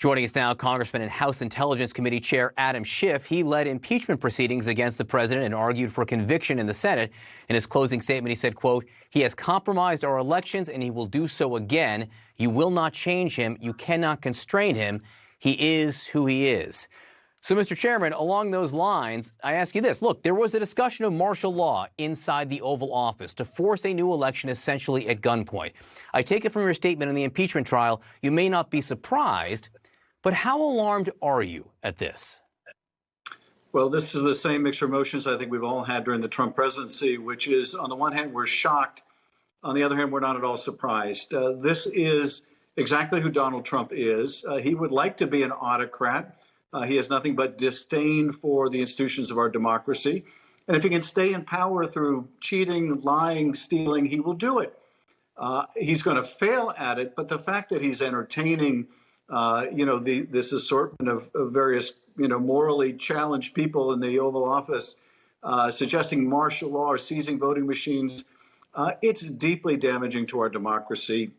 Joining us now, Congressman and House Intelligence Committee Chair Adam Schiff. He led impeachment proceedings against the president and argued for conviction in the Senate. In his closing statement, he said, quote, "He has compromised our elections and he will do so again. You will not change him. You cannot constrain him. He is who he is." So, Mr. Chairman, along those lines, I ask you this. Look, there was a discussion of martial law inside the Oval Office to force a new election essentially at gunpoint. I take it from your statement in the impeachment trial, you may not be surprised, but how alarmed are you at this? Well, this is the same mixture of emotions I think we've all had during the Trump presidency, which is, on the one hand, we're shocked. On the other hand, we're not at all surprised. This is exactly who Donald Trump is. He would like to be an autocrat. He has nothing but disdain for the institutions of our democracy. And if he can stay in power through cheating, lying, stealing, he will do it. He's going to fail at it. But the fact that he's entertaining, this assortment of various, morally challenged people in the Oval Office, suggesting martial law or seizing voting machines, it's deeply damaging to our democracy.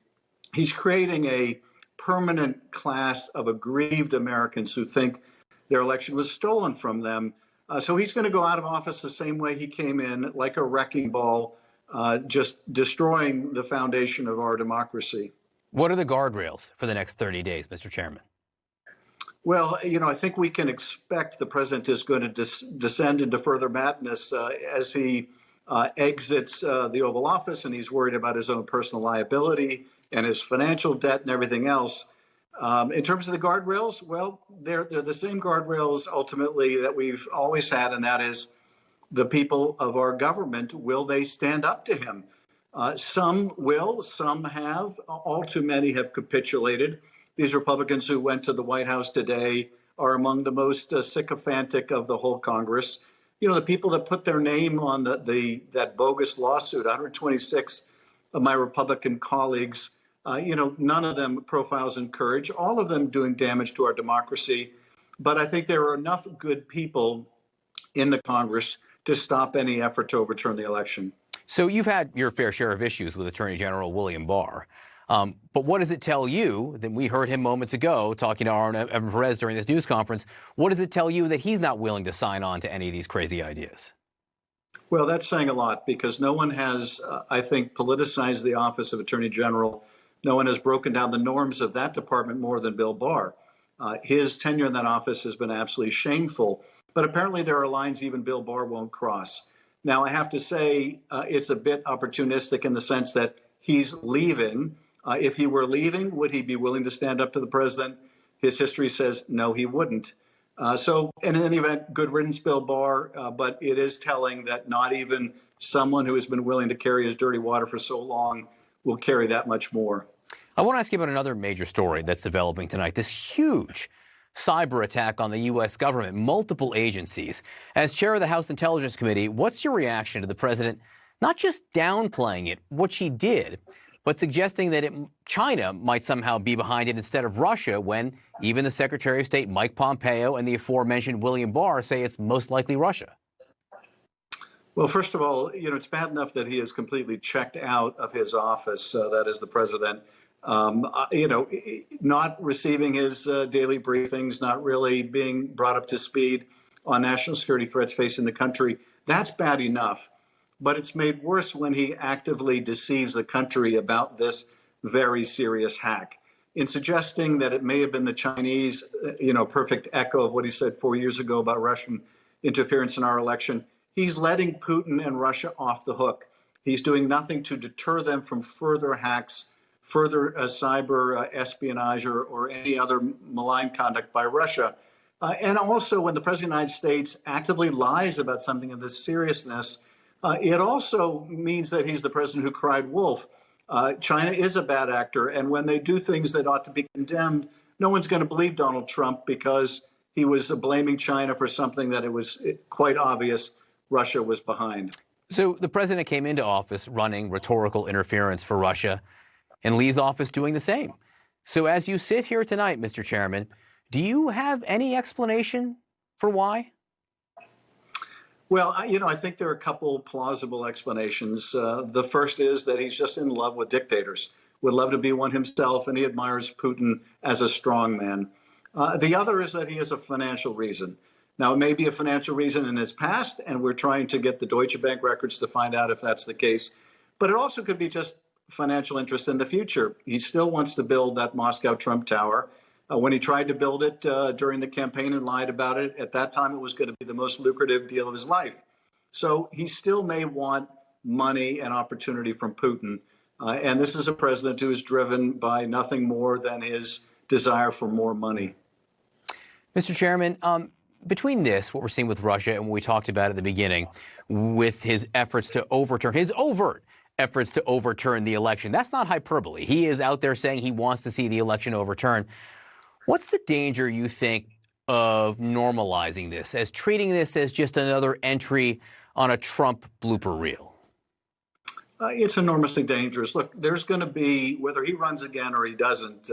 He's creating a permanent class of aggrieved Americans who think their election was stolen from them. So he's going to go out of office the same way he came in, like a wrecking ball, just destroying the foundation of our democracy. What are the guardrails for the next 30 days, Mr. Chairman? Well, I think we can expect the president is going to descend into further madness as he exits the Oval Office, and he's worried about his own personal liability and his financial debt and everything else. In terms of the guardrails, well, they're the same guardrails ultimately that we've always had, and that is the people of our government. Will they stand up to him? Some will, some have. All too many have capitulated. These Republicans who went to the White House today are among the most sycophantic of the whole Congress. The people that put their name on that bogus lawsuit, 126 of my Republican colleagues, none of them profiles in courage, all of them doing damage to our democracy. But I think there are enough good people in the Congress to stop any effort to overturn the election. So you've had your fair share of issues with Attorney General William Barr. But what does it tell you? That we heard him moments ago talking to Aaron Evan Perez during this news conference. What does it tell you that he's not willing to sign on to any of these crazy ideas? Well, that's saying a lot because no one has, I think, politicized the office of Attorney General. No one has broken down the norms of that department more than Bill Barr. His tenure in that office has been absolutely shameful. But apparently there are lines even Bill Barr won't cross. Now, I have to say it's a bit opportunistic in the sense that he's leaving. If he were leaving, would he be willing to stand up to the president? His history says no, he wouldn't. So in any event, good riddance, Bill Barr. But it is telling that not even someone who has been willing to carry his dirty water for so long will carry that much more. I want to ask you about another major story that's developing tonight, this huge cyber attack on the U.S. government, multiple agencies. As chair of the House Intelligence Committee, what's your reaction to the president not just downplaying it, which he did, but suggesting that China might somehow be behind it instead of Russia when even the Secretary of State, Mike Pompeo, and the aforementioned William Barr say it's most likely Russia? Well, first of all, it's bad enough that he is completely checked out of his office, that is the president. Not receiving his daily briefings, not really being brought up to speed on national security threats facing the country. That's bad enough. But it's made worse when he actively deceives the country about this very serious hack. In suggesting that it may have been the Chinese, perfect echo of what he said 4 years ago about Russian interference in our election, he's letting Putin and Russia off the hook. He's doing nothing to deter them from further hacks, further cyber espionage or any other malign conduct by Russia. And also, when the President of the United States actively lies about something of this seriousness, it also means that he's the president who cried wolf. China is a bad actor, and when they do things that ought to be condemned, no one's going to believe Donald Trump because he was blaming China for something that it was quite obvious Russia was behind. So the president came into office running rhetorical interference for Russia, and Lee's office doing the same. So as you sit here tonight, Mr. Chairman, do you have any explanation for why? Well, I think there are a couple plausible explanations. The first is that he's just in love with dictators, would love to be one himself, and he admires Putin as a strong man. The other is that he has a financial reason. Now, it may be a financial reason in his past, and we're trying to get the Deutsche Bank records to find out if that's the case. But it also could be just financial interest in the future. He still wants to build that Moscow Trump Tower. When he tried to build it during the campaign and lied about it, at that time it was going to be the most lucrative deal of his life. So he still may want money and opportunity from Putin. And this is a president who is driven by nothing more than his desire for more money. Mr. Chairman, between this, what we're seeing with Russia and what we talked about at the beginning, with his efforts to overturn, his overt efforts to overturn the election, that's not hyperbole. He is out there saying he wants to see the election overturned. What's the danger, you think, of normalizing this, as treating this as just another entry on a Trump blooper reel? It's enormously dangerous. Look, there's going to be, whether he runs again or he doesn't,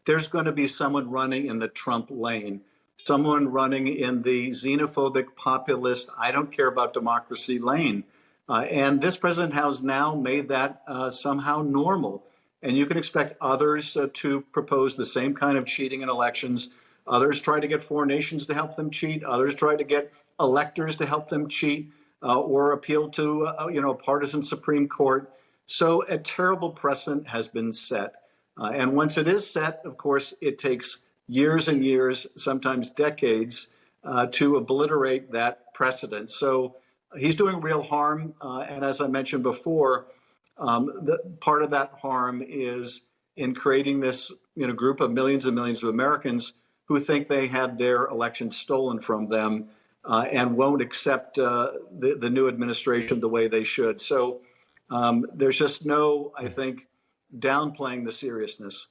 there's going to be someone running in the Trump lane, someone running in the xenophobic, populist, I don't care about democracy lane. And this president has now made that somehow normal. And you can expect others to propose the same kind of cheating in elections. Others try to get foreign nations to help them cheat. Others try to get electors to help them cheat or appeal to a partisan Supreme Court. So a terrible precedent has been set. And once it is set, of course, it takes years and years, sometimes decades, to obliterate that precedent. So he's doing real harm. And as I mentioned before, the part of that harm is in creating this group of millions and millions of Americans who think they had their election stolen from them and won't accept the new administration the way they should. So there's just no, I think, downplaying the seriousness.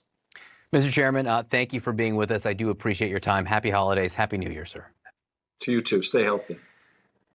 Mr. Chairman, thank you for being with us. I do appreciate your time. Happy holidays. Happy New Year, sir. To you too. Stay healthy.